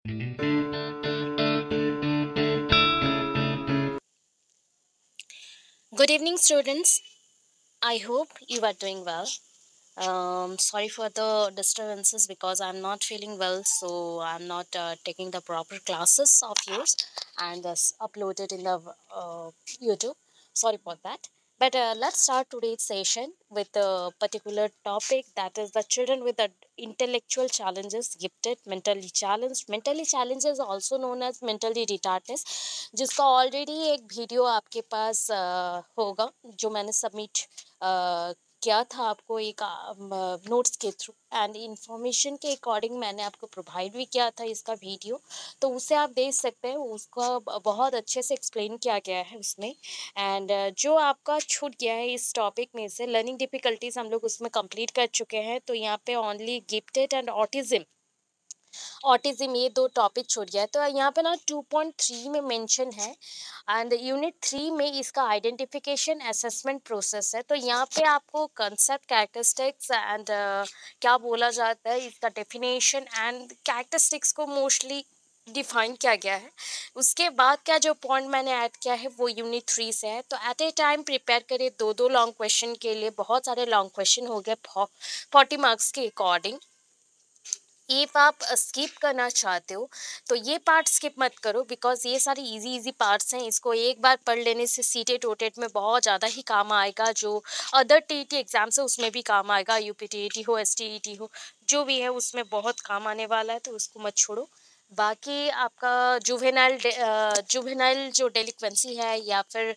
Good evening, students. I hope you are doing well. Sorry for the disturbances because I'm not feeling well, so I'm not taking the proper classes of yours and uploaded in the YouTube. Sorry for that. But let's start today's session with a particular topic, that is the children with the intellectual challenges, gifted, mentally challenged. Mentally challenged is also known as mentally retardedness, जिसका already एक video आपके पास होगा जो मैंने submit क्या था आपको एक नोट्स के थ्रू एंड इंफॉर्मेशन के अकॉर्डिंग मैंने आपको प्रोवाइड भी किया था इसका वीडियो, तो उसे आप देख सकते हैं। उसका बहुत अच्छे से एक्सप्लेन किया गया है उसमें। एंड जो आपका छूट गया है इस टॉपिक में से लर्निंग डिफिकल्टीज हम लोग उसमें कंप्लीट कर चुके हैं, तो यहाँ पे ओनली गिफ्टेड एंड ऑटिज्म ये दो टॉपिक छूट गया है। तो यहाँ पे ना 2.3 में मेंशन है एंड यूनिट 3 में इसका आइडेंटिफिकेशन असेसमेंट प्रोसेस है। तो यहाँ पे आपको कंसेप्ट, कैरेक्टरिस्टिक्स एंड क्या बोला जाता है, इसका डेफिनेशन एंड कैरेक्टरिस्टिक्स को मोस्टली डिफाइन किया गया है। उसके बाद का जो पॉइंट मैंने ऐड किया है वो यूनिट 3 से है। तो एट ए टाइम प्रिपेयर करिए दो दो लॉन्ग क्वेश्चन के लिए। बहुत सारे लॉन्ग क्वेश्चन हो गए 40 मार्क्स के अकॉर्डिंग। इफ आप स्किप करना चाहते हो तो ये पार्ट स्किप मत करो, बिकॉज ये सारे इजी इजी पार्ट्स हैं। इसको एक बार पढ़ लेने से सीटेट ओटेट में बहुत ज़्यादा ही काम आएगा। जो अदर टीईटी एग्जाम्स है उसमें भी काम आएगा, यूपीटीईटी हो, एसटीईटी हो, जो भी है उसमें बहुत काम आने वाला है, तो उसको मत छोड़ो। बाकी आपका जुवेनाइल जो डेलिक्वेंसी है या फिर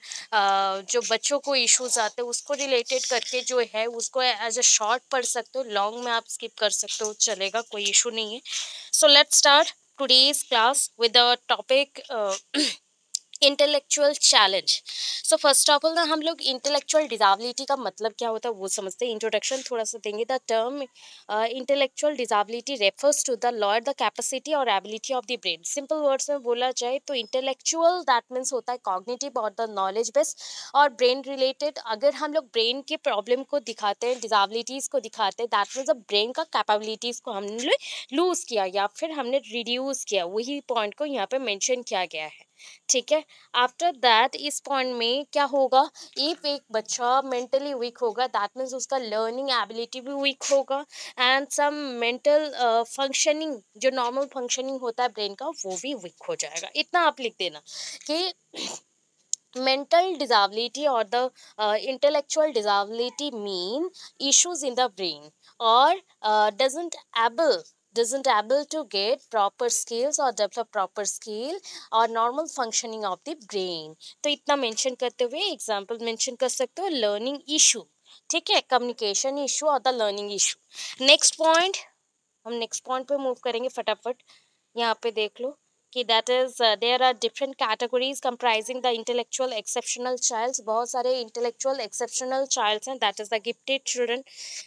जो बच्चों को इश्यूज आते हैं उसको रिलेटेड करके जो है उसको एज अ शॉर्ट पढ़ सकते हो, लॉन्ग में आप स्किप कर सकते हो, चलेगा, कोई इशू नहीं है। So let's start today's class with the topic intellectual challenge. So first of all ना हम लोग इंटेलेक्चुअल डिजाबिलिटी का मतलब क्या होता है वो समझते हैं। इंट्रोडक्शन थोड़ा सा देंगे। The term intellectual disability refers to the lower the capacity और ability of the brain. Simple words में बोला जाए तो इंटेलेक्चुअल दैट मीन्स होता है कॉग्निटिव और द नॉलेज बेस्ड, और ब्रेन रिलेटेड अगर हम लोग ब्रेन के प्रॉब्लम को दिखाते हैं, डिजाबिलिटीज को दिखाते हैं, दैट मीन्स ब्रेन का कैपेबिलिटीज को हमने लूज किया या फिर हमने रिड्यूस किया, वही पॉइंट को यहाँ पे मेंशन किया गया है। ठीक है। आफ्टर दैट इस पॉइंट में क्या होगा, इफ एक बच्चा मेंटली वीक होगा दैट मीन्स उसका लर्निंग एबिलिटी भी वीक होगा एंड सम मेंटल फंक्शनिंग, जो नॉर्मल फंक्शनिंग होता है ब्रेन का, वो भी वीक हो जाएगा। इतना आप लिख देना कि mental disability or the intellectual disability mean issues in the brain or doesn't able to get proper skills or develop proper skill or normal functioning of the brain। तो इतना मेंशन करते हुए एग्जांपल मेंशन कर सकते हो learning issue, ठीक है, communication issue और the learning issue. Next point, हम नेक्स्ट पॉइंट पे मूव करेंगे फटाफट। यहाँ पे देख लो कि that is there are different categories comprising the intellectual exceptional childs. बहुत सारे इंटेलेक्चुअल एक्सेप्शनल चाइल्ड्स हैं, that is the gifted children,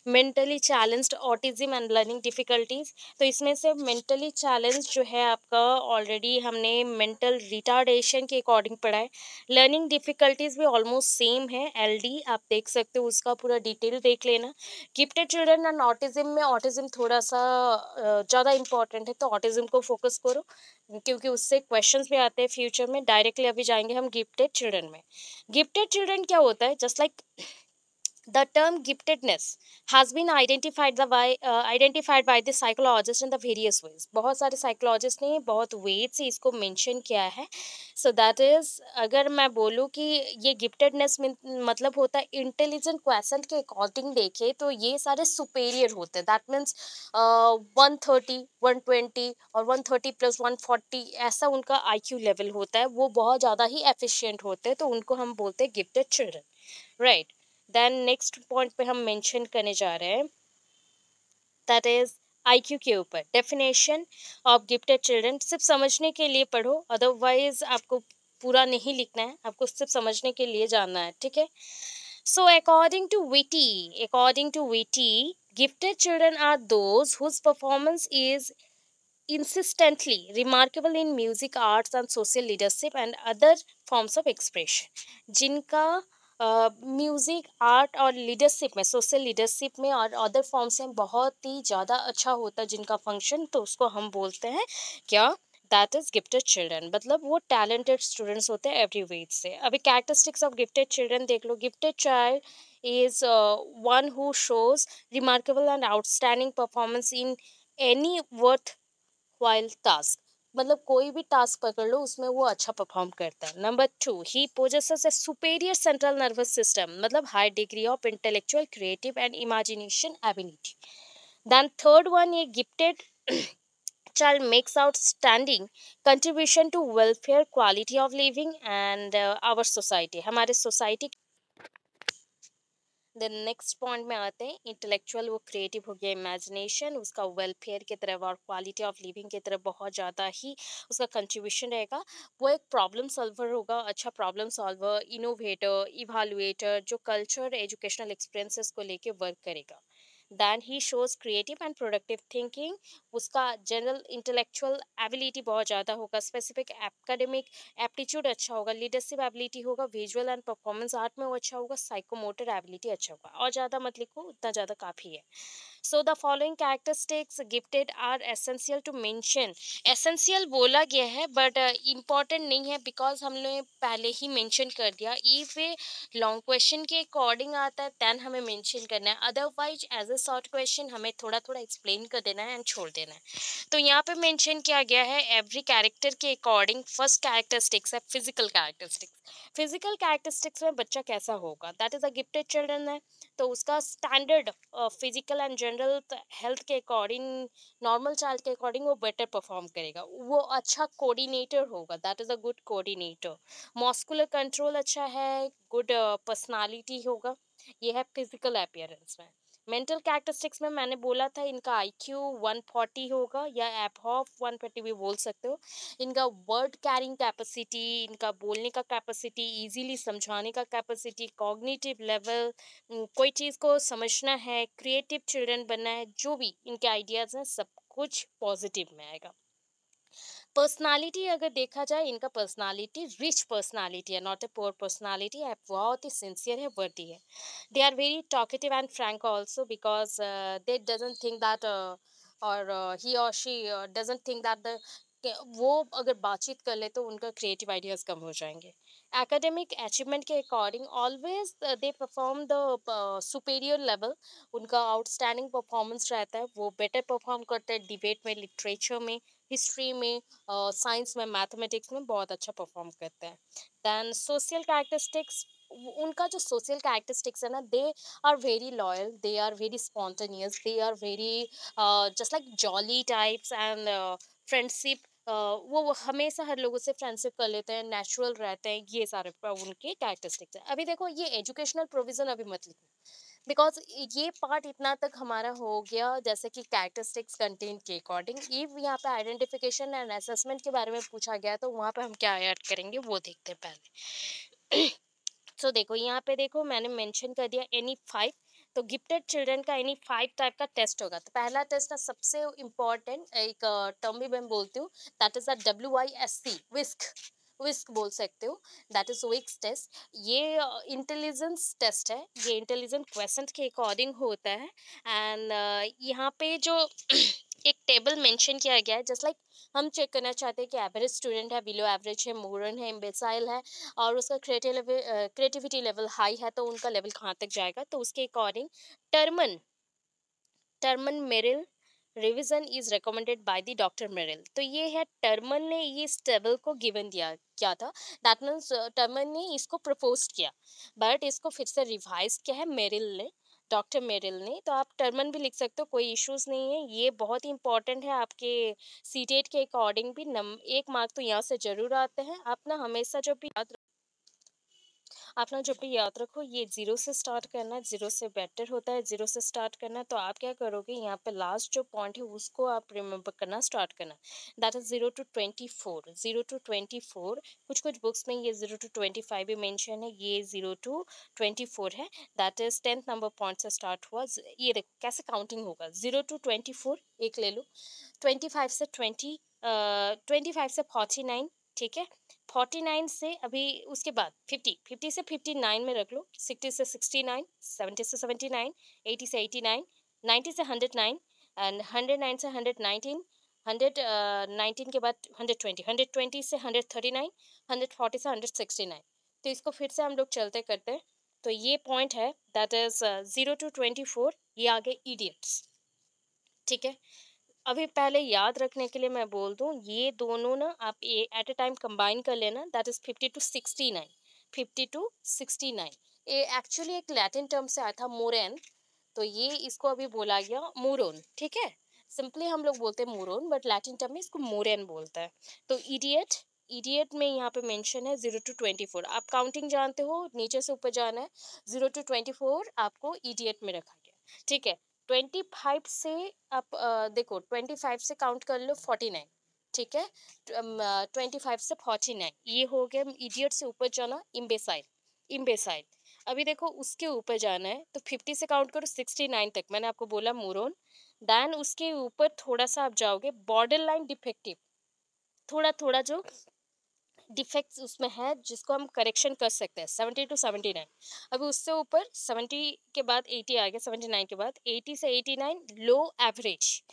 mentally challenged, autism and learning difficulties. तो इसमें से मेंटली चैलेंज जो है आपका ऑलरेडी हमने मेंटल रिटार्डेशन के अकॉर्डिंग पढ़ा है। लर्निंग डिफिकल्टीज भी ऑलमोस्ट सेम है, एलडी आप देख सकते हो, उसका पूरा डिटेल देख लेना। गिफ्टेड चिल्ड्रन एंड ऑटिज्म में ऑटिज्म थोड़ा सा ज़्यादा इंपॉर्टेंट है, तो ऑटिज्म को फोकस करो क्योंकि उससे क्वेश्चंस भी आते हैं फ्यूचर में। डायरेक्टली अभी जाएंगे हम गिफ्टेड चिल्ड्रन में। गिफ्टेड चिल्ड्रन क्या होता है, just like the term giftedness has been identified by the psychologists in the various ways। बहुत सारे साइकोलॉजिस्ट ने बहुत वेज से इसको मेंशन किया है। सो दैट इज, अगर मैं बोलूँ कि ये गिफ्टेडनेस मतलब होता है इंटेलिजेंट क्वेश्चन के अकॉर्डिंग देखे तो ये सारे सुपेरियर होते हैं। दैट मीन्स 130, 120 और 130 प्लस 140 ऐसा उनका आईक्यू लेवल होता है, वो बहुत ज़्यादा ही एफिशिएंट होते हैं, तो उनको हम बोलते हैं gifted children, right. Then next point पे हम मेंशन करने जा रहे हैं, दैट इज आईक्यू के ऊपर। डेफिनेशन ऑफ गिफ्टेड चिल्ड्रन, सिर्फ समझने के लिए पढ़ो, अदरवाइज आपको पूरा नहीं लिखना है, आपको सिर्फ समझने के लिए जानना है, ठीक है। So according to Witty gifted children are those whose performance is insistently remarkable in music, arts and social leadership and other forms of expression। जिनका म्यूज़िक, आर्ट और लीडरशिप में, सोशल लीडरशिप में और अदर फॉर्म्स में बहुत ही ज़्यादा अच्छा होता है जिनका फंक्शन, तो उसको हम बोलते हैं क्या, दैट इज गिफ्टेड चिल्ड्रन, मतलब वो टैलेंटेड स्टूडेंट्स होते हैं एवरी वे से। अभी कैरेक्टरिस्टिक्स ऑफ गिफ्टेड चिल्ड्रन देख लो। Gifted child is one who shows remarkable and outstanding performance in any worthwhile task, मतलब कोई भी टास्क पकड़ लो उसमें वो अच्छा परफॉर्म करता है। Number 2, he possesses a superior central nervous system, मतलब high degree of intellectual creative and imagination ability. Then third one, ये gifted child makes outstanding contribution to welfare, quality of living and our society, हमारे society. Then next point में आते हैं intellectual, वो creative हो गया, imagination, उसका welfare की तरफ और क्वालिटी ऑफ लिविंग की तरफ बहुत ज़्यादा ही उसका कंट्रीब्यूशन रहेगा। वो एक प्रॉब्लम सॉल्वर होगा, अच्छा प्रॉब्लम सॉल्वर, इनोवेटर, इवालुएटर, जो कल्चर एजुकेशनल एक्सपीरियंसेस को लेके वर्क करेगा। Then he shows creative and productive thinking, उसका जनरल इंटेलेक्चुअल एबिलिटी बहुत ज़्यादा होगा, स्पेसिफिक एकेडमिक एप्टीट्यूड अच्छा होगा, लीडरशिप एबिलिटी होगा, विजुअल एंड परफॉर्मेंस आर्ट में वो अच्छा होगा, साइकोमोटर एबिलिटी अच्छा होगा। और ज़्यादा मत लिखो, उतना ज़्यादा काफ़ी है। So the following characteristics gifted are essential to mention, essential बोला गया है बट इम्पॉर्टेंट नहीं है, बिकॉज हमने पहले ही मेंशन कर दिया। इफ ए लॉन्ग क्वेश्चन के अकॉर्डिंग आता है दैन हमें मेंशन करना है, otherwise as a short question हमें थोड़ा थोड़ा एक्सप्लेन कर देना है एंड छोड़ देना है। तो यहाँ पे मेंशन किया गया है एवरी कैरेक्टर के अकॉर्डिंग। फर्स्ट कैरेक्टरिस्टिक्स है फिजिकल कैरेक्टरिस्टिक्स। फिजिकल कैरेक्टरिस्टिक्स में बच्चा कैसा होगा, that is a gifted children है, तो उसका standard physical and general health के अकॉर्डिंग, नॉर्मल चाइल्ड के अकॉर्डिंग वो बेटर परफॉर्म करेगा, वो अच्छा कोऑर्डिनेटर होगा, that is a good coordinator. Muscular control अच्छा है, गुड पर्सनालिटी होगा, ये है फिजिकल अपीयरेंस में। मेंटल कैरेक्टरिस्टिक्स में मैंने बोला था इनका आईक्यू 140 होगा या एबव 120 भी बोल सकते हो। इनका वर्ड कैरिंग कैपेसिटी, इनका बोलने का कैपेसिटी, इजीली समझाने का कैपेसिटी, कॉग्निटिव लेवल, कोई चीज़ को समझना है, क्रिएटिव चिल्ड्रन बनना है, जो भी इनके आइडियाज़ हैं सब कुछ पॉजिटिव में आएगा। पर्सनालिटी अगर देखा जाए, इनका पर्सनालिटी रिच पर्सनालिटी है, नॉट ए पुअर पर्सनालिटी है, बहुत ही सिंसियर है, वर्दी है। They are very talkative and frank also, because they doesn't think that और ही और she doesn't think that the, वो अगर बातचीत कर ले तो उनका क्रिएटिव आइडियाज़ कम हो जाएंगे। एकेडमिक अचीवमेंट के according always they perform the superior level, उनका आउटस्टैंडिंग परफॉर्मेंस रहता है, वो बेटर परफॉर्म करते हैं डिबेट में, लिटरेचर में, हिस्ट्री में, साइंस में, मैथमेटिक्स में बहुत अच्छा परफॉर्म करते हैं। दैन सोशल कैरेक्टरिस्टिक्स, उनका जो सोशल कैरेक्टरिस्टिक्स है ना, they are very loyal, they are very spontaneous, they are very just like jolly types and friendship, वो हमेशा हर लोगों से फ्रेंडशिप कर लेते हैं, नेचुरल रहते हैं, ये सारे उनके कैरेक्टरिस्टिक्स हैं। अभी देखो ये एजुकेशनल प्रोविजन अभी मत लिखो, बिकॉज ये पार्ट इतना तक हमारा हो गया, जैसे कि कैरेक्टरिस्टिक्स कंटेंट के अकॉर्डिंग। इफ यहाँ पे आइडेंटिफिकेशन एंड असेसमेंट के बारे में पूछा गया तो वहाँ पे हम क्या ऐड करेंगे वो देखते हैं पहले। सो देखो यहाँ पे देखो मैंने मेंशन कर दिया एनी 5, तो गिफ्टेड चिल्ड्रन का एनी 5 टाइप का टेस्ट होगा। तो पहला टेस्ट है सबसे इम्पॉर्टेंट, एक टर्म भी मैं बोलती हूँ, दैट इज WISC, विस्क, विस्क बोल सकते हो, दैट इज विक्स टेस्ट। ये इंटेलिजेंस टेस्ट है, ये इंटेलिजेंट क्वेश्चन के अकॉर्डिंग होता है। एंड यहाँ पे जो एक टेबल मेंशन किया गया है, जस्ट लाइक हम चेक करना चाहते हैं कि एवरेज स्टूडेंट है, बिलो एवरेज है, मोरन है, इम्बेसाइल है, और उसका क्रिएटिविटी लेवल हाई है, तो उनका लेवल कहाँ तक जाएगा, तो उसके according Terman Terman Merrill revision is recommended by the doctor Merrill. तो ये है टर्मन ने ये इस टेबल को गिवन दिया क्या था, दैट मीन्स टर्मन ने इसको प्रपोज किया, बट इसको फिर से रिवाइज किया है मेरिल ने, डॉक्टर मेरिल ने। तो आप टर्मन भी लिख सकते हो, कोई इश्यूज नहीं है, ये बहुत ही इंपॉर्टेंट है आपके सीटेट के अकॉर्डिंग भी। 1 मार्क तो यहाँ से जरूर आते हैं। आप ना हमेशा जब भी जब भी याद रखो, ये 0 से स्टार्ट करना, 0 से बेटर होता है 0 से स्टार्ट करना। तो आप क्या करोगे, यहाँ पे लास्ट जो पॉइंट है उसको आप रिमेम्बर करना स्टार्ट करना, दैट इज 0 to 24, 0 to 24। कुछ कुछ बुक्स में ये 0 to 25 भी मेंशन है, ये 0 to 24 है, that is 10th number point से स्टार्ट हुआ। ये देखो कैसे काउंटिंग होगा, 0 to 24 एक ले लो, 25 से 49, ठीक है, 49 से अभी उसके बाद 50 से 59 में रख लो, 60 से 69, 70 से 79, 80 से 89, 90 से 109 एंड 109 से 119, 119 के बाद 120, 120 से 139, 140 से 169। तो इसको फिर से हम लोग चलते करते हैं। तो ये पॉइंट है दैट इज 0 to 24, ये आगे इडियट्स। ठीक है, अभी पहले याद रखने के लिए मैं बोल दूं, ये दोनों ना आप एट अ टाइम कंबाइन कर लेना, दैट इज 50 to 69, 50 to 69। ये एक्चुअली एक लैटिन टर्म से आया था, मोरेन। तो ये इसको अभी बोला गया मोरोन। ठीक है, सिंपली हम लोग बोलते हैं मोरोन, बट लैटिन टर्म में इसको मोरेन बोलता है। तो इडियट, इडियट में यहाँ पे मेंशन है 0 to 24। आप काउंटिंग जानते हो, नीचे से ऊपर जाना है, 0 to 24 आपको इडियट में रखा गया। ठीक है, 25 से आप देखो 25 से काउंट कर लो 49। ठीक है, 25 से 49 ये हो गया। इडियट से ऊपर जाना इम्बेसाइल, इम्बेसाइल। अभी देखो उसके ऊपर जाना है तो 50 से काउंट करो 69 तक, मैंने आपको बोला मोरोन। देन उसके ऊपर थोड़ा सा आप जाओगे बॉर्डर लाइन डिफेक्टिव, थोड़ा थोड़ा जो डिफेक्ट्स उसमें है जिसको हम करेक्शन कर सकते हैं, 70 to 79। अभी उससे ऊपर 70 के बाद 80 आ गया, 79 के बाद 80 से 89 लो एवरेज,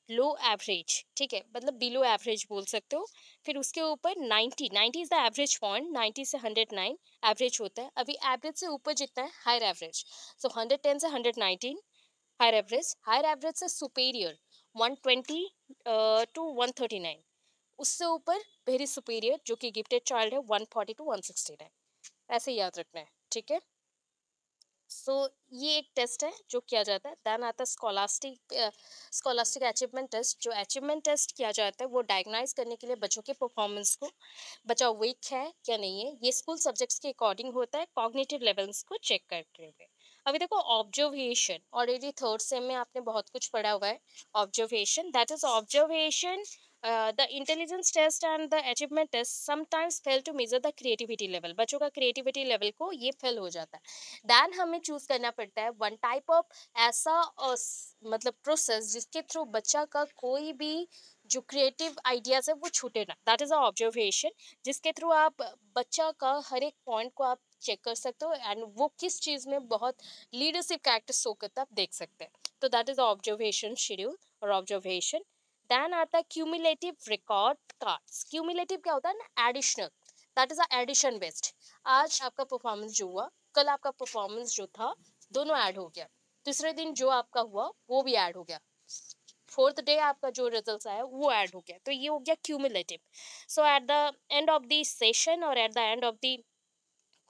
लो एवरेज। ठीक है, मतलब बिलो एवरेज बोल सकते हो। फिर उसके ऊपर 90, 90 इज द एवरेज पॉइंट, 90 से 109 एवरेज होता है। अभी एवरेज से ऊपर जितना है हायर एवरेज, सो 110 से 119 हायर एवरेज, हायर एवरेज से सुपेरियर 120 टू 139। उससे ऊपर वेरी सुपीरियर जो कि गिफ्टेड चाइल्ड है 140 टू 169। ऐसे याद रखना है। ठीक है, सो ये एक टेस्ट है जो किया जाता है। देन आता है स्कॉलास्टिक, स्कॉलास्टिक अचीवमेंट टेस्ट। जो अचीवमेंट टेस्ट किया जाता है वो डायग्नाइज करने के लिए बच्चों के परफॉर्मेंस को, बच्चा वीक है क्या नहीं है, ये स्कूल सब्जेक्ट्स के अकॉर्डिंग होता है, कॉग्निटिव लेवल्स को चेक करते हुए। अभी देखो ऑब्जर्वेशन, ऑलरेडी थर्ड सेम में आपने बहुत कुछ पढ़ा हुआ है। Observation, that is observation, the intelligence test and the achievement test sometimes fail to measure the creativity level. बच्चों का क्रिएटिविटी लेवल को ये फेल हो जाता है। देन हमें चूज करना पड़ता है वन टाइप ऑफ ऐसा मतलब प्रोसेस जिसके थ्रू बच्चा का कोई भी जो क्रिएटिव आइडियाज है वो छूटे ना, दैट इज अ ऑब्जर्वेशन, जिसके थ्रू आप बच्चा का हर एक पॉइंट को आप चेक कर सकते हो एंड वो किस चीज में बहुत लीडरशिप कैरेक्टर शो करता है आप देख सकते हैं। तो दैट इज ऑब्जर्वेशन शेड्यूल और ऑब्जर्वेशन। देन आता है क्यूमुलेटिव रिकॉर्ड कार्ड्स। क्यूमुलेटिव क्या होता है ना, additional, that is a addition based. आज आपका परफॉर्मेंस जो हुआ, कल आपका परफॉर्मेंस जो था, दोनों ऐड हो गया। तीसरे दिन जो आपका हुआ वो भी ऐड हो गया। फोर्थ डे आपका जो रिजल्ट आया वो ऐड हो गया। तो ये हो गया cumulative. So at the end of the session और at the end of the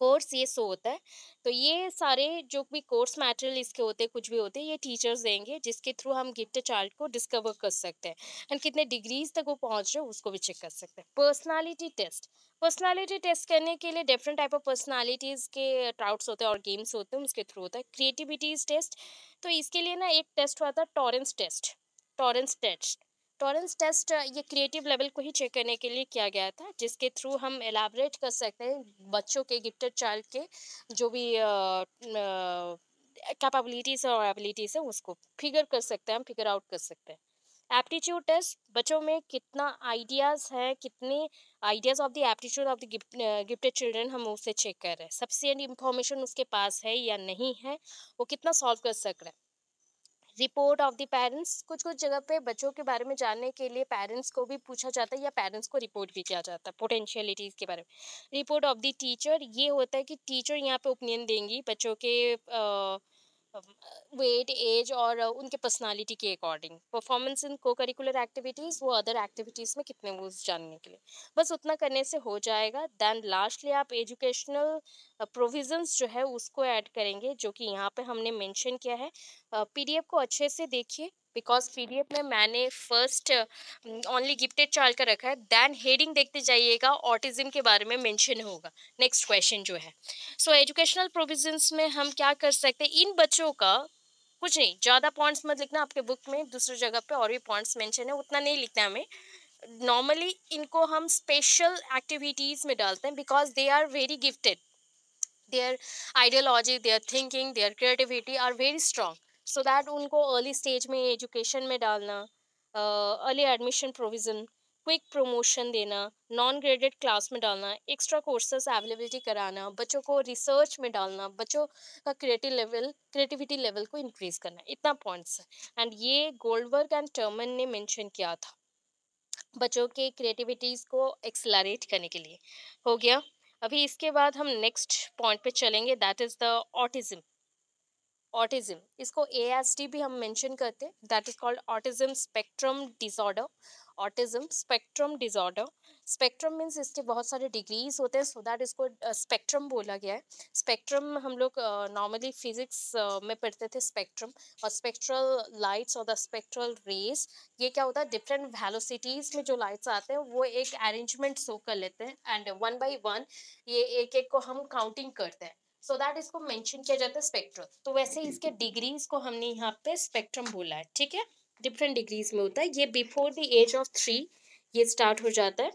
course ये सो होता है। तो ये सारे जो भी कोर्स मटेरियल इसके होते हैं, कुछ भी होते हैं, ये टीचर्स देंगे जिसके थ्रू हम गिफ्टेड चाइल्ड को डिस्कवर कर सकते हैं एंड कितने डिग्रीज तक वो पहुंच रहे हैं उसको भी चेक कर सकते हैं। पर्सनालिटी टेस्ट, पर्सनालिटी टेस्ट करने के लिए डिफरेंट टाइप ऑफ पर्सनालिटीज के टाउट्स होते हैं और गेम्स होते हैं, उसके थ्रू होता है। क्रिएटिविटीज टेस्ट, तो इसके लिए ना एक टेस्ट हुआ था Torrance test, Torrance test. Torrance test ये क्रिएटिव लेवल को ही चेक करने के लिए किया गया था, जिसके थ्रू हम एलाबरेट कर सकते हैं बच्चों के, गिफ्टेड चाइल्ड के जो भी कैपेबिलिटीज और एबिलिटीज है उसको फिगर कर सकते हैं, हम फिगर आउट कर सकते हैं। एप्टीट्यूड टेस्ट, बच्चों में कितना आइडियाज है, कितने ideas of the aptitude of the gifted children हम उससे चेक कर रहे हैं, सफिशिएंट इंफॉर्मेशन उसके पास है या नहीं है, वो कितना सॉल्व कर सक रहा है। रिपोर्ट ऑफ द पेरेंट्स, कुछ कुछ जगह पे बच्चों के बारे में जानने के लिए पेरेंट्स को भी पूछा जाता है या पेरेंट्स को रिपोर्ट भी किया जाता है पोटेंशियलिटीज़ के बारे में। रिपोर्ट ऑफ द टीचर, ये होता है कि टीचर यहाँ पे ओपिनियन देंगी बच्चों के वेट, एज और उनके पर्सनालिटी के अकॉर्डिंग। परफॉर्मेंस इन को करिकुलर एक्टिविटीज़, वो अदर एक्टिविटीज़ में कितने वो जानने के लिए, बस उतना करने से हो जाएगा। देन लास्टली आप एजुकेशनल प्रोविजंस जो है उसको ऐड करेंगे, जो कि यहाँ पे हमने मेंशन किया है। पीडीएफ को अच्छे से देखिए, बिकॉज पीडीएफ में मैंने फर्स्ट ओनली गिफ्टेड चाइल्ड का रखा है। देन हेडिंग देखते जाइएगा, ऑटिज्म के बारे में मेंशन होगा नेक्स्ट क्वेश्चन जो है। सो एजुकेशनल प्रोविजंस में हम क्या कर सकते हैं, इन बच्चों का कुछ नहीं, ज़्यादा पॉइंट्स मत लिखना, आपके बुक में दूसरी जगह पे और भी पॉइंट्स मेंशन है, उतना नहीं लिखना है हमें। नॉर्मली इनको हम स्पेशल एक्टिविटीज़ में डालते हैं because they are very gifted, their ideology, their thinking, their creativity are very strong, so that उनको early stage में education में डालना, early admission provision, quick promotion देना, नॉन ग्रेडेड क्लास में डालना, एक्स्ट्रा कोर्सेज अवेलेबिलिटी कराना, बच्चों को रिसर्च में डालना, बच्चों का क्रिएटिविटी लेवल को इंक्रीज करना, इतना पॉइंट्स है। एंड ये गोल्डबर्ग एंड टर्मन ने मेंशन किया था। बच्चों के क्रिएटिविटीज़ को एक्सेलरेट करने के लिए। हो गया। अभी इसके बाद हम नेक्स्ट पॉइंट पे चलेंगे, that is the autism. Autism, इसको एएसडी भी हम मेंशन करते हैं, that is called autism spectrum disorder. Autism spectrum disorder, spectrum means इसके बहुत सारे डिग्रीज होते हैं, सो दैट इसको स्पेक्ट्रम बोला गया है। स्पेक्ट्रम हम लोग नॉर्मली फिजिक्स में पढ़ते थे स्पेक्ट्रम, और स्पेक्ट्रल लाइट्स और द स्पेक्ट्रल रेज, ये क्या होता है, डिफरेंट वेलोसिटीज में जो लाइट्स आते हैं वो एक अरेंजमेंट शो कर लेते हैं, एंड वन बाई वन ये एक एक को हम काउंटिंग करते हैं, सो दैट इसको मेंशन किया जाता है स्पेक्ट्रम। तो वैसे इसके डिग्रीज को हमने यहाँ पे स्पेक्ट्रम बोला है, ठीक है। डिफरेंट डिग्रीज में होता है ये, बिफोर द एज ऑफ 3 ये स्टार्ट हो जाता है।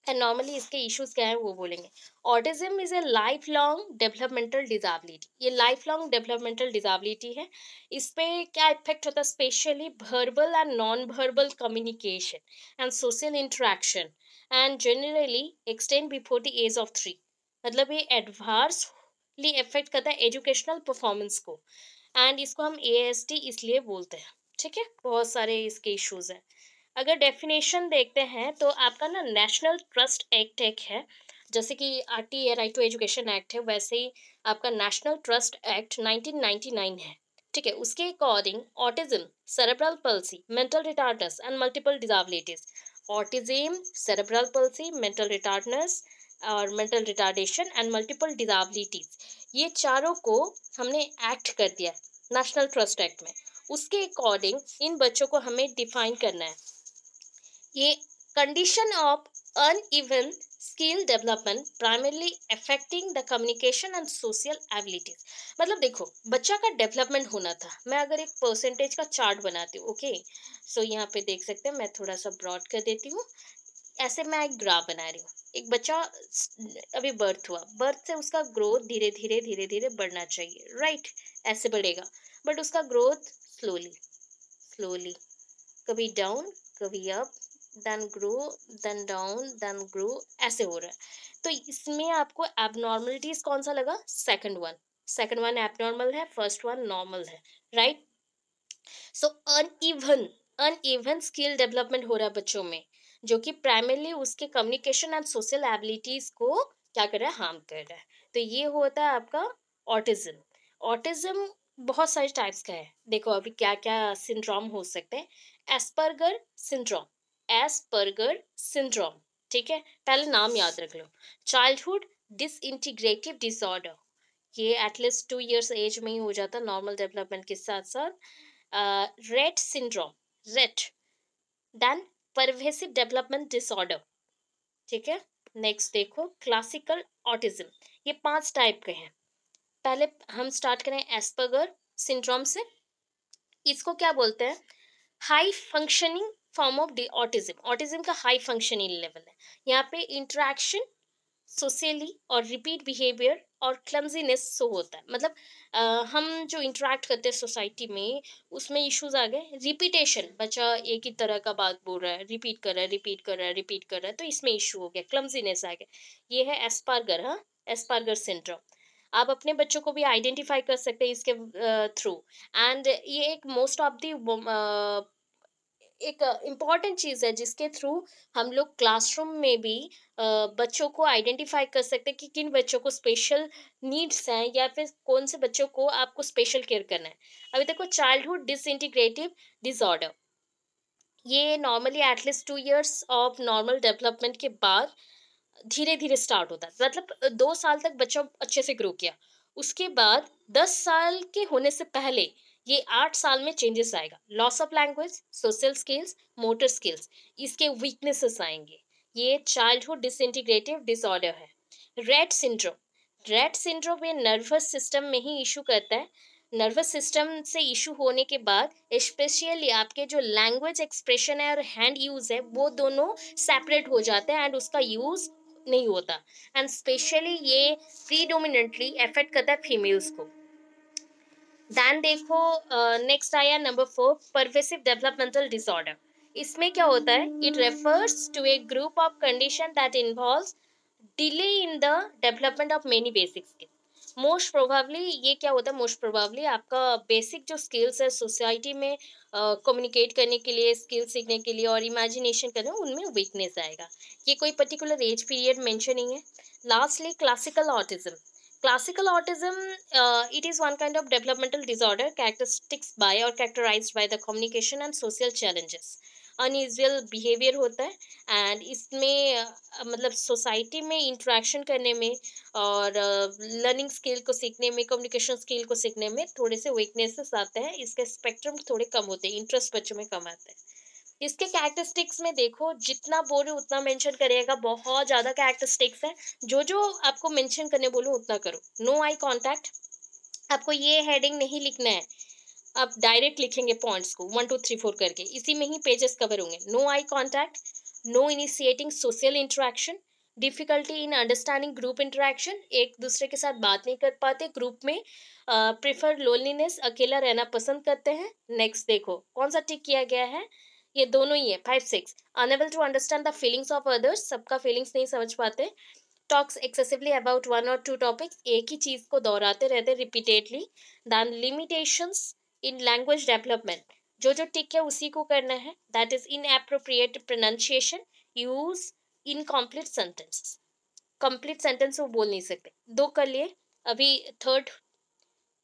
एंड नॉर्मली इसके इश्यूज क्या है वो बोलेंगे। Autism is a life long developmental disability, ये लाइफ लॉन्ग डेवलपमेंटल डिजाबिलिटी है। इस पे क्या इफेक्ट होता है, specially verbal and non verbal communication and social interaction, and generally extend before the age of 3। मतलब ये एडवांसली इफेक्ट करता है एजुकेशनल परफॉर्मेंस को, एंड इसको हम एएसडी इसलिए बोलते हैं, ठीक है। बहुत सारे इसके इश्यूज हैं। अगर डेफिनेशन देखते हैं तो आपका ना नेशनल ट्रस्ट एक्ट एक है, जैसे कि आरटी है, राइट टू एजुकेशन एक्ट है, वैसे ही आपका नेशनल ट्रस्ट एक्ट 1999 है, ठीक है। उसके according autism, cerebral palsy, mental retardness and multiple disabilities, autism, cerebral palsy, mental retardness और mental retardation and multiple disabilities, ये चारों को हमने एक्ट कर दिया नेशनल ट्रस्ट एक्ट में। उसके अकॉर्डिंग इन बच्चों को हमें डिफाइन करना है, ये condition of uneven skill development primarily affecting the communication and social abilities. मतलब देखो, बच्चा का डेवलपमेंट होना था, मैं अगर एक परसेंटेज का चार्ट बनाती हूँ, ओके, सो यहाँ पे देख सकते हैं, मैं थोड़ा सा ब्रॉड कर देती हूँ। ऐसे मैं एक ग्राफ बना रही हूँ, एक बच्चा अभी बर्थ हुआ, बर्थ से उसका ग्रोथ धीरे धीरे धीरे धीरे बढ़ना चाहिए, राइट, ऐसे बढ़ेगा, बट उसका ग्रोथ स्लोली स्लोली, कभी डाउन कभी up, then grow, then down, then grow, ऐसे हो रहा है। तो इसमें आपको एबनॉर्मलिटीज कौन सा लगा, second one, second one abnormal है, फर्स्ट वन नॉर्मल है, राइट। सो अनइवन, अनइवन स्किल डेवलपमेंट हो रहा है बच्चों में, जो कि प्राइमरली उसके कम्युनिकेशन एंड सोशल एबिलिटीज को क्या कर रहा है, हार्म कर रहा है। तो ये होता है आपका ऑटिज्म। ऑटिज्म बहुत सारे टाइप्स का है, देखो अभी क्या क्या सिंड्रोम हो सकते हैं। एस्पर्गर सिंड्रोम, एस्पर्गर सिंड्रोम, ठीक है, पहले नाम याद रख लो। चाइल्डहुड डिसइंटीग्रेटिव डिसऑर्डर, ये एटलीस्ट 2 years एज में ही हो जाता है नॉर्मल डेवलपमेंट के साथ साथ। Rett syndrome, Rett, then pervasive development disorder, ठीक है। नेक्स्ट देखो क्लासिकल ऑटिज्म, ये 5 टाइप के हैं। पहले हम स्टार्ट करें एस्पर्गर सिंड्रोम से। इसको क्या बोलते हैं, high functioning form of autism, autism का हाई फंक्शनिंग लेवल है। यहाँ पे इंटरेक्शन सोशली और रिपीट बिहेवियर और क्लमजीनेस शो होता है। मतलब हम जो इंटरेक्ट करते हैं सोसाइटी में, उसमें इश्यूज आ गए, रिपीटेशन, बच्चा एक ही तरह का बात बोल रहा है, रिपीट कर रहा है, रिपीट कर रहा है, रिपीट कर रहा है, तो इसमें इशू हो गया, क्लमजीनेस आ गया। ये है एस्पार्गर, हाँ, एस्पार्गर सिंड्रोम। आप अपने बच्चों को भी आइडेंटिफाई कर सकते हैं इसके थ्रू। एंड ये एक मोस्ट ऑफ दी एक इम्पॉर्टेंट चीज़ है जिसके थ्रू हम लोग क्लासरूम में भी बच्चों को आइडेंटिफाई कर सकते हैं कि किन बच्चों को स्पेशल नीड्स हैं, या फिर कौन से बच्चों को आपको स्पेशल केयर करना है। अभी देखो चाइल्डहुड डिसइंटीग्रेटिव डिसऑर्डर, ये normally at least 2 years of normal development के बाद धीरे धीरे स्टार्ट होता है। मतलब 2 साल तक बच्चा अच्छे से ग्रो किया, उसके बाद 10 साल के होने से पहले ये 8 साल में चेंजेस आएगा, loss of language, social skills, motor skills, इसके वीकनेसेस आएंगे। ये चाइल्डहुड डिसइंटीग्रेटिव डिसऑर्डर है। रेट सिंड्रोम, रेट सिंड्रोम ये नर्वस सिस्टम में ही इशू करता है। नर्वस सिस्टम से इशू होने के बाद स्पेशली आपके जो लैंग्वेज एक्सप्रेशन है और हैंड यूज है वो दोनों सेपरेट हो जाते हैं, एंड उसका यूज नहीं होता। एंड स्पेशली ये प्रीडोमिनेंटली अफेक्ट करता है फीमेल्स को। दैन देखो नेक्स्ट आया नंबर 4, परवेसिव डेवलपमेंटल डिसऑर्डर। इसमें क्या होता है, it refers to a group of condition that involves delay in the development of many basic skill. Most probably ये क्या होता है, मोस्ट प्रोबेबली आपका बेसिक जो स्किल्स है सोसाइटी में कम्युनिकेट करने के लिए, स्किल सीखने के लिए और इमेजिनेशन करने, उनमें वीकनेस आएगा। ये कोई पर्टिकुलर एज पीरियड मेंशन नहीं है। Lastly, classical autism. Classical autism, it is one kind of developmental disorder characteristics by or characterized by the communication and social challenges. Unusual behaviour होता है एंड इसमें मतलब सोसाइटी में इंटरेक्शन करने में और लर्निंग स्किल को सीखने में, कम्युनिकेशन स्किल को सीखने में थोड़े से वीकनेसेस आते हैं। इसके स्पेक्ट्रम थोड़े कम होते हैं, इंटरेस्ट बच्चों में कम आता है। इसके कैरेक्टरिस्टिक्स में देखो, जितना बोलूं उतना मेंशन करिएगा, बहुत ज़्यादा कैरेक्टरिस्टिक्स है। जो जो आपको मेंशन करने बोलूं उतना करो। नो आई कांटेक्ट, आपको ये हेडिंग नहीं लिखना है, आप डायरेक्ट लिखेंगे पॉइंट्स को 1 2 3 4 करके, इसी में ही पेजेस कवर होंगे। No eye contact, no initiating social interaction, difficulty in understanding group interaction, एक दूसरे के साथ बात नहीं कर पाते ग्रुप में, प्रेफर लोनलीनेस, अकेला रहना पसंद करते हैं। नेक्स्ट देखो कौन सा टिक किया गया है, ये दोनों ही है 5 6। Unable to understand the feelings of others, सबका फीलिंग्स नहीं समझ पाते। टॉक्स एक्सेसिवली अबाउट वन और टू टॉपिक्स, एक ही चीज को दोहराते रहते repeatedly. Then limitations in language development, जो जो टिक है उसी को करना है। That is inappropriate pronunciation, use incomplete sentences, complete sentence वो बोल नहीं सकते। दो कर लिए। अभी थर्ड,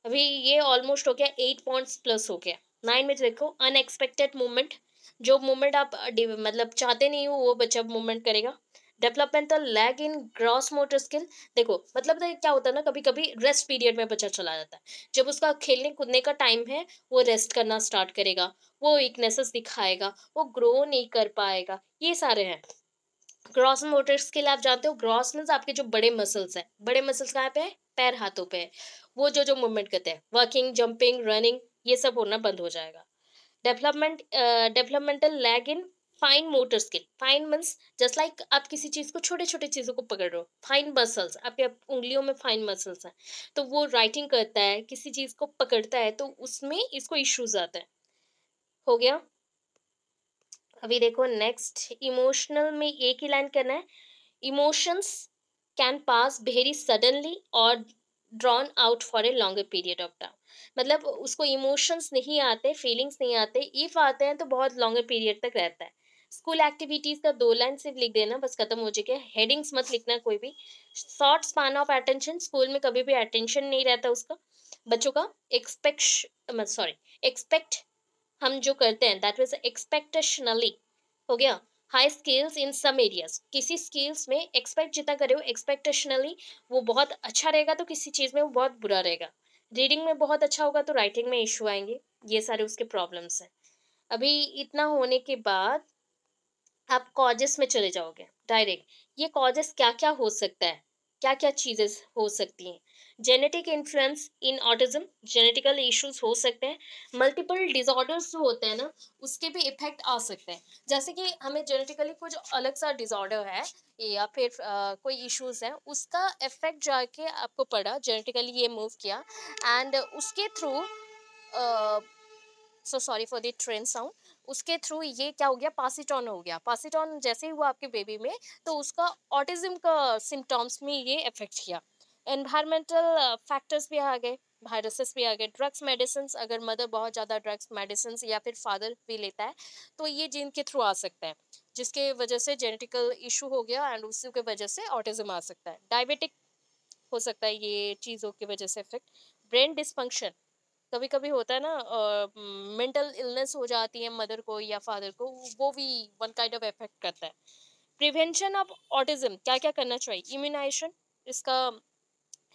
अभी ये ऑलमोस्ट हो गया, 8 पॉइंट्स प्लस हो गया। 9 में देखो, अनएक्सपेक्टेड मूवमेंट, जो मूवमेंट आप मतलब चाहते नहीं हो वो बच्चा मूवमेंट करेगा। डेवलपमेंटल लैग इन ग्रॉस मोटर स्किल, देखो मतलब तो क्या होता है ना, कभी कभी रेस्ट पीरियड में बच्चा चला जाता है। जब उसका खेलने कूदने का टाइम है, वो रेस्ट करना स्टार्ट करेगा, वो वीकनेसेस दिखाएगा, वो ग्रो नहीं कर पाएगा, ये सारे हैं। ग्रॉस मोटर स्किल आप जानते हो, ग्रॉस मीन्स आपके जो बड़े मसल्स हैं, बड़े मसल्स कहाँ पे है, पैर हाथों पे है। वो जो जो मूवमेंट करते हैं, वर्किंग, जंपिंग, रनिंग, ये सब होना बंद हो जाएगा। Developmental lag in fine motor skill, fine means just like आप किसी चीज को, छोटे छोटे चीजों को पकड़ रहे हो, फाइन मसल्स आपके उंगलियों में फाइन मसल्स हैं, तो वो राइटिंग करता है, किसी चीज को पकड़ता है, तो उसमें इसको इश्यूज आते हैं। हो गया। अभी देखो नेक्स्ट, इमोशनल में एक ही लाइन करना है। Emotions can pass very suddenly और drawn out for a longer period of time, मतलब उसको इमोशंस नहीं आते, फीलिंग्स नहीं आते, इफ आते हैं तो बहुत लॉन्गर पीरियड तक रहता है। स्कूल एक्टिविटीज का 2 लाइन सिर्फ लिख देना, बस खत्म हो चुके हैं। हेडिंग्स मत लिखना कोई भी। Short span of attention, school में कभी भी अटेंशन नहीं रहता उसका, बच्चों का। एक्सपेक्ट हम जो करते हैं, दैट मीन्स एक्सपेक्टेशनली, हो गया। High skills in some areas, किसी स्किल्स में एक्सपेक्ट जितना करे हो एक्सपेक्टेशनली, वो बहुत अच्छा रहेगा, तो किसी चीज़ में वो बहुत बुरा रहेगा। रीडिंग में बहुत अच्छा होगा तो राइटिंग में इशू आएंगे, ये सारे उसके प्रॉब्लम्स हैं। अभी इतना होने के बाद आप कॉजेस में चले जाओगे डायरेक्ट। ये कॉजेस क्या क्या हो सकता है, क्या क्या चीजें हो सकती हैं। जेनेटिक इन्फ्लुएंस इन ऑटिज्म, जेनेटिकल इश्यूज हो सकते हैं। मल्टीपल डिसऑर्डर्स जो होते हैं ना, उसके भी इफेक्ट आ सकते हैं। जैसे कि हमें जेनेटिकली कुछ अलग सा डिसऑर्डर है या फिर कोई इश्यूज है, उसका इफेक्ट जाके आपको पड़ा, जेनेटिकली ये मूव किया एंड उसके through, so sorry for the train sound, उसके थ्रू ये क्या हो गया, पास इट ऑन हो गया। पास इट ऑन जैसे ही हुआ आपके बेबी में, तो उसका ऑटिज्म का सिम्टम्स में ये इफेक्ट किया। एनवायरमेंटल फैक्टर्स भी आ गए, वायरसेस भी आ गए। ड्रग्स मेडिसिन, अगर मदर बहुत ज़्यादा ड्रग्स मेडिसिन या फिर फादर भी लेता है, तो ये जीन के थ्रू आ सकता है, जिसके वजह से जेनेटिकल इशू हो गया एंड उसी की वजह से ऑटिज्म आ सकता है। डायबिटिक हो सकता है ये चीज़ों की वजह से इफेक्ट। ब्रेन डिसफंक्शन, कभी कभी होता है ना, मेंटल इलनेस हो जाती है मदर को या फादर को, वो भी वन काइंड ऑफ इफेक्ट करता है। प्रिवेंशन ऑफ ऑटिज्म, क्या क्या करना चाहिए। इम्यूनाइजेशन, इसका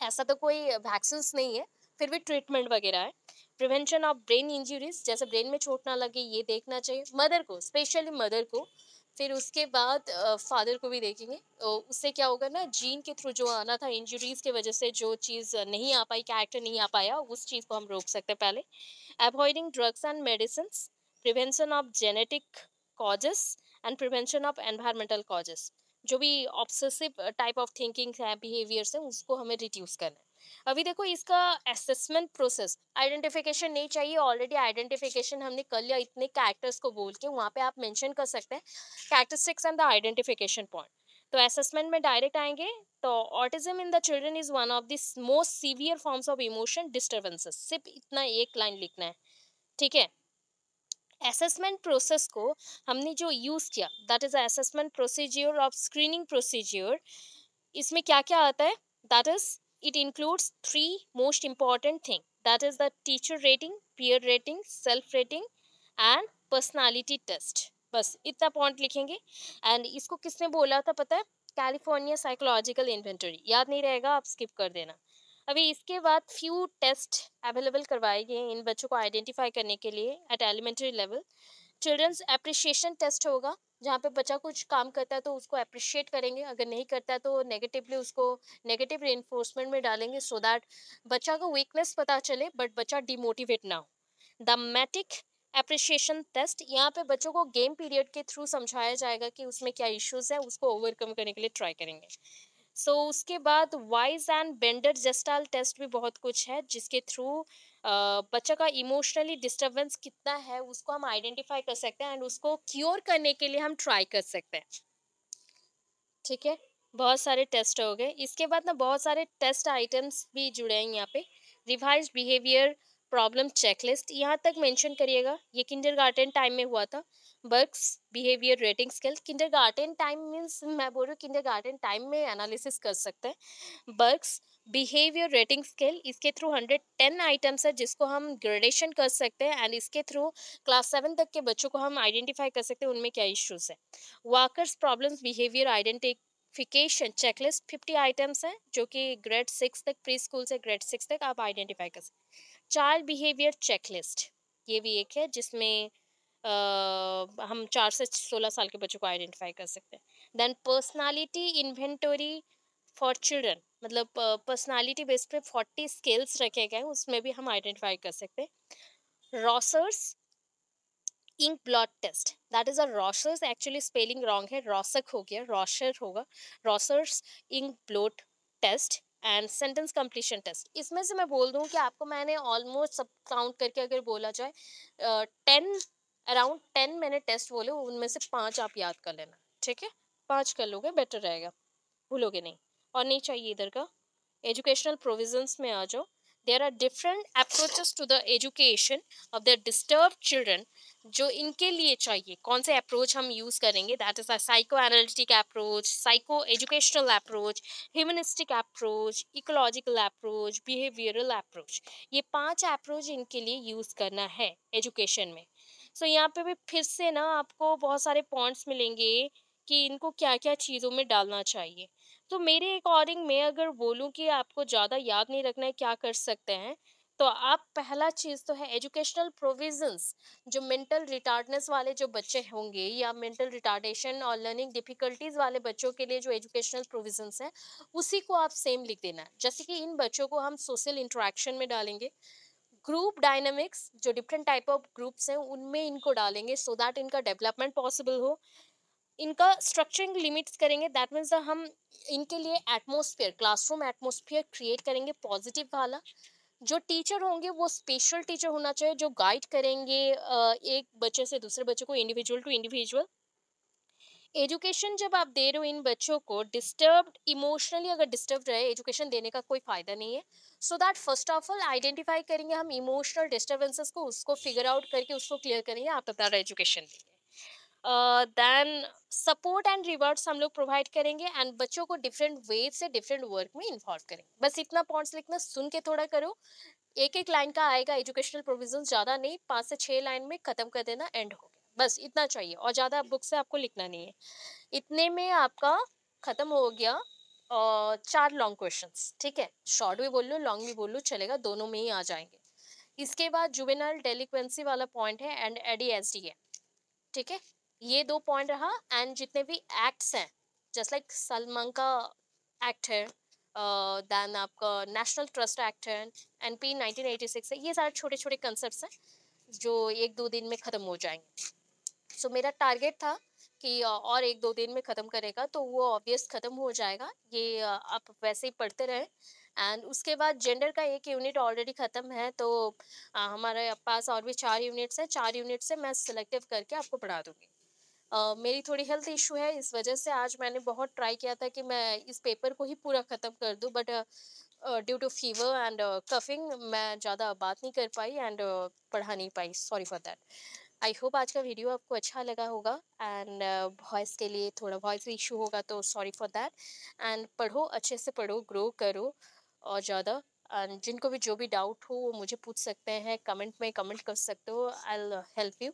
ऐसा तो कोई वैक्सीन नहीं है, फिर भी ट्रीटमेंट वगैरह है। प्रिवेंशन ऑफ ब्रेन इंजरीज, जैसे ब्रेन में चोट ना लगे, ये देखना चाहिए मदर को, स्पेशली मदर को। फिर उसके बाद फादर को भी देखेंगे, तो उससे क्या होगा ना, जीन के थ्रू जो आना था, इंजरीज की वजह से जो चीज़ नहीं आ पाई, कैरेक्टर नहीं आ पाया, उस चीज़ को हम रोक सकते हैं पहले। Avoiding drugs and medicine, prevention of genetic causes and prevention of environmental causes, जो भी ऑब्सेसिव टाइप ऑफ थिंकिंग है, बिहेवियर्स है, उसको हमें रिड्यूस करना है। अभी देखो इसका असेसमेंट प्रोसेस, आइडेंटिफिकेशन नहीं चाहिए, ऑलरेडी आइडेंटिफिकेशन हमने कर लिया इतने कैरेक्टर्स को बोल के, वहाँ पे आप मेंशन कर सकते हैं characteristics and the identification point. तो असेसमेंट में डायरेक्ट आएंगे तो autism in the children is one of the most severe forms of emotion disturbances, सिर्फ इतना एक लाइन लिखना है, ठीक है। असेसमेंट प्रोसेस को हमने जो यूज़ किया that is assessment procedure of screening procedure, इसमें क्या क्या आता है, that is it includes three most important thing, that is the teacher rating, peer rating, self rating and personality test. बस इतना पॉइंट लिखेंगे। एंड इसको किसने बोला था पता है, कैलिफोर्निया साइकोलॉजिकल इन्वेंटरी, याद नहीं रहेगा आप स्किप कर देना। अभी इसके बाद फ्यू टेस्ट अवेलेबल करवाए गए इन बच्चों को आइडेंटिफाई करने के लिए at elementary level. Children's appreciation test होगा, जहाँ पे बच्चा कुछ काम करता है तो उसको अप्रिशिएट करेंगे, अगर नहीं करता है तो नेगेटिवली उसको नेगेटिव रेनफोर्समेंट में डालेंगे सो दैट बच्चा को वीकनेस पता चले बट बच्चा डिमोटिवेट ना हो। द मैटिक अप्रिशिएशन टेस्ट, यहाँ पे बच्चों को गेम पीरियड के थ्रू समझाया जाएगा कि उसमें क्या इश्यूज है, उसको ओवरकम करने के लिए ट्राई करेंगे। उसके बाद वाइज एंड बेंडर जेस्टाल टेस्ट भी बहुत कुछ है जिसके थ्रू बच्चा का इमोशनली डिस्टर्बेंस कितना है उसको हम आइडेंटिफाई कर सकते हैं एंड उसको क्योर करने के लिए हम ट्राई कर सकते हैं, ठीक है। बहुत सारे टेस्ट हो गए। इसके बाद ना बहुत सारे टेस्ट आइटम्स भी जुड़े हैं यहाँ पे। रिवाइज बिहेवियर प्रॉब्लम चेकलिस्ट, यहाँ तक मेंशन करिएगा, ये किंडरगार्टन टाइम में हुआ था। Burks behaviour rating scale, kindergarten time means मैं बोल रही हूँ किंडरगार्टन टाइम में एनालिसिस कर सकते हैं। बर्क्स बिहेवियर रेटिंग स्केल, इसके थ्रू 110 आइटम्स है जिसको हम ग्रेडेशन कर सकते हैं एंड इसके थ्रू क्लास 7 तक के बच्चों को हम आइडेंटिफाई कर सकते हैं उनमें क्या इश्यूज है। Walkers problems behaviour identification checklist 50 items हैं जो कि ग्रेड 6 तक, प्री स्कूल से ग्रेड 6 तक आप आइडेंटिफाई कर सकते हैं। चाइल्ड बिहेवियर चेकलिस्ट, ये भी एक है जिसमें हम 4 से 16 साल के बच्चों को आइडेंटिफाई कर सकते हैं। Then personality inventory for children, मतलब पर्सनालिटी बेस पे 40 स्किल्स रखे गए हैं, उसमें भी हम आइडेंटिफाई कर सकते हैं। Rorschach's ink blot test, that is a Rorschach's, actually spelling wrong है, रॉसक हो गया, रॉशर होगा। Rorschach's ink blot test and sentence completion test, इसमें से मैं बोल दूं कि आपको मैंने ऑलमोस्ट सब काउंट करके अगर बोला जाए 10 अराउंड 10 मैंने टेस्ट बोले, उनमें से 5 आप याद कर लेना, ठीक है। 5 कर लोगे बेटर रहेगा, भूलोगे नहीं। और नहीं चाहिए इधर का, एजुकेशनल प्रोविजंस में आ जाओ। There are different approaches to the education of the disturb children, जो इनके लिए चाहिए कौन से अप्रोच हम यूज़ करेंगे, that is a psycho analytic approach, psycho educational approach, humanistic approach, ecological approach, behavioural approach. ये 5 अप्रोच इनके लिए यूज़ करना है एजुकेशन में। यहाँ पे भी फिर से ना आपको बहुत सारे पॉइंट्स मिलेंगे कि इनको क्या क्या चीज़ों में डालना चाहिए। तो मेरे अकॉर्डिंग मैं अगर बोलूँ कि आपको ज़्यादा याद नहीं रखना है, क्या कर सकते हैं, तो आप पहला चीज़ तो है एजुकेशनल प्रोविजंस, जो मेंटल रिटार्डनेस वाले जो बच्चे होंगे या मेंटल रिटार्डेशन और लर्निंग डिफिकल्टीज वाले बच्चों के लिए जो एजुकेशनल प्रोविजंस हैं उसी को आप सेम लिख देना है। जैसे कि इन बच्चों को हम सोशल इंटरेक्शन में डालेंगे, ग्रुप डायनामिक्स जो डिफरेंट टाइप ऑफ ग्रुप्स हैं उनमें इनको डालेंगे सो दैट इनका डेवलपमेंट पॉसिबल हो। इनका स्ट्रक्चरिंग लिमिट्स करेंगे, दैट मीन्स हम इनके लिए एटमोसफियर, क्लासरूम एटमोसफियर क्रिएट करेंगे पॉजिटिव वाला। जो टीचर होंगे वो स्पेशल टीचर होना चाहिए जो गाइड करेंगे एक बच्चे से दूसरे बच्चे को, इंडिविजुअल टू इंडिविजुअल। एजुकेशन जब आप दे रहे हो इन बच्चों को डिस्टर्ब्ड इमोशनली, अगर डिस्टर्ब रहे एजुकेशन देने का कोई फायदा नहीं है। So that first of all identify करेंगे हम इमोशनल डिस्टर्बेंसेस को, उसको फिगर आउट करके उसको क्लियर करेंगे, आप अपना एजुकेशन देंगे। देन सपोर्ट एंड रिवार्ड्स हम लोग प्रोवाइड करेंगे एंड बच्चों को डिफरेंट वे से डिफरेंट वर्क में इन्वॉल्व करेंगे। बस इतना पॉइंट्स लिखना, सुन के थोड़ा करो, एक एक लाइन का आएगा एजुकेशनल प्रोविजन, ज़्यादा नहीं, 5 से 6 लाइन में ख़त्म कर देना, एंड हो गया, बस इतना चाहिए और ज़्यादा बुक से आपको लिखना नहीं है। इतने में आपका ख़त्म हो गया। और 4 लॉन्ग क्वेश्चंस, ठीक है, शॉर्ट भी बोल लो लॉन्ग भी बोल लो चलेगा, दोनों में ही आ जाएंगे। इसके बाद जुवेनाइल डेलिक्वेंसी वाला पॉइंट है एंड एडीएसडी है, ठीक है। ये 2 पॉइंट रहा एंड जितने भी एक्ट्स हैं जस्ट लाइक सलमान का एक्ट है, देन आपका नेशनल ट्रस्ट एक्ट है, एनपी 1986 है, ये सारे छोटे छोटे कंसेप्ट हैं जो 1-2 दिन में ख़त्म हो जाएंगे। मेरा टारगेट था कि और 1-2 दिन में ख़त्म करेगा तो वो ऑब्वियस ख़त्म हो जाएगा, ये आप वैसे ही पढ़ते रहें। एंड उसके बाद जेंडर का एक यूनिट ऑलरेडी ख़त्म है, तो हमारे पास और भी 4 यूनिट्स हैं, 4 यूनिट से मैं सिलेक्टिव करके आपको पढ़ा दूंगी। मेरी थोड़ी हेल्थ इशू है, इस वजह से आज मैंने बहुत ट्राई किया था कि मैं इस पेपर को ही पूरा ख़त्म कर दूं, but due to fever and coughing मैं ज़्यादा बात नहीं कर पाई एंड पढ़ा नहीं पाई, sorry for that. I hope आज का वीडियो आपको अच्छा लगा होगा एंड वॉइस के लिए थोड़ा वॉइस इशू होगा तो सॉरी फॉर दैट। एंड पढ़ो, अच्छे से पढ़ो, ग्रो करो और ज़्यादा। एंड जिनको भी जो भी डाउट हो वो मुझे पूछ सकते हैं, कमेंट में कमेंट कर सकते हो, I will help you,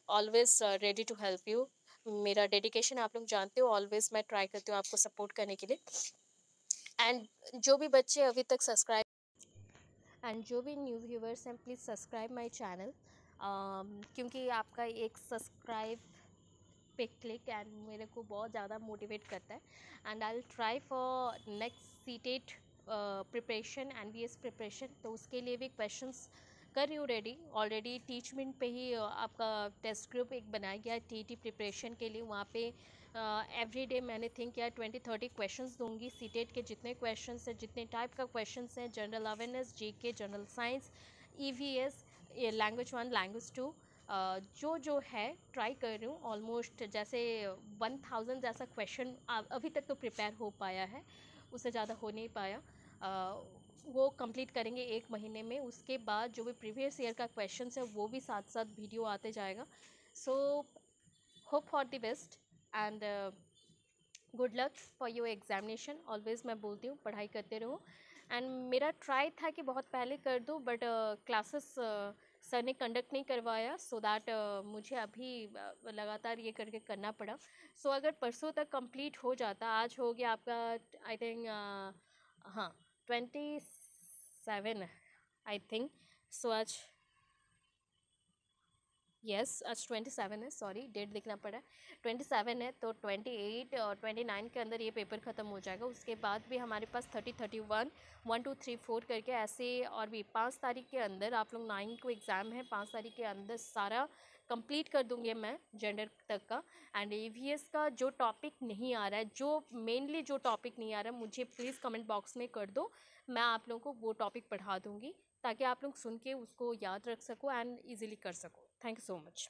always ready to help you. मेरा डेडिकेशन आप लोग जानते हो, ऑलवेज मैं ट्राई करती हूँ आपको सपोर्ट करने के लिए। एंड जो भी बच्चे अभी तक सब्सक्राइब एंड जो भी न्यू व्यूवर्स हैं प्लीज़ सब्सक्राइब माय चैनल, क्योंकि आपका एक सब्सक्राइब पे क्लिक एंड मेरे को बहुत ज़्यादा मोटिवेट करता है। And I will try for next CTET preparation, NVS preparation, तो उसके लिए भी क्वेश्चंस कर रही हूँ रेडी। ऑलरेडी टीचमेंट पे ही आपका टेस्ट ग्रुप एक बनाया गया है टीटी प्रिपरेशन के लिए, वहाँ पे एवरी डे मैंने थिंक किया 20-30 क्वेश्चंस दूंगी। सीटेट के जितने क्वेश्चंस हैं, जितने टाइप का क्वेश्चंस हैं, general awareness, GK, general science, EVS, language 1, language 2, जो है ट्राई कर रही हूँ। ऑलमोस्ट जैसे 1000 जैसा क्वेश्चन अभी तक तो प्रिपेयर हो पाया है, उससे ज़्यादा हो नहीं पाया। वो कंप्लीट करेंगे 1 महीने में। उसके बाद जो भी प्रीवियस ईयर का क्वेश्चन है वो भी साथ साथ वीडियो आते जाएगा। So hope for the best and good luck for your examination. Always मैं बोलती हूँ पढ़ाई करते रहो। एंड मेरा ट्राई था कि बहुत पहले कर दूँ, बट क्लासेस सर ने कंडक्ट नहीं करवाया, सो दैट मुझे अभी लगातार ये करके करना पड़ा। सो अगर परसों तक कंप्लीट हो जाता, आज हो गया आपका आई थिंक हाँ 27 आई थिंक। सो आज यस आज 27 है, सॉरी डेट देखना पड़ा, 27 है, तो 28 और 29 के अंदर ये पेपर ख़त्म हो जाएगा। उसके बाद भी हमारे पास 30, 31, 1, 2, 3, 4 करके ऐसे, और भी 5 तारीख के अंदर आप लोग 9 को एग्ज़ाम है, 5 तारीख के अंदर सारा कंप्लीट कर दूंगी मैं जेंडर तक का। एंड ईवीएस का जो टॉपिक नहीं आ रहा है, जो मेनली जो टॉपिक नहीं आ रहा है, मुझे प्लीज़ कमेंट बॉक्स में कर दो, मैं आप लोगों को वो टॉपिक पढ़ा दूँगी ताकि आप लोग सुन के उसको याद रख सको एंड ईजिली कर सको। Thank you so much.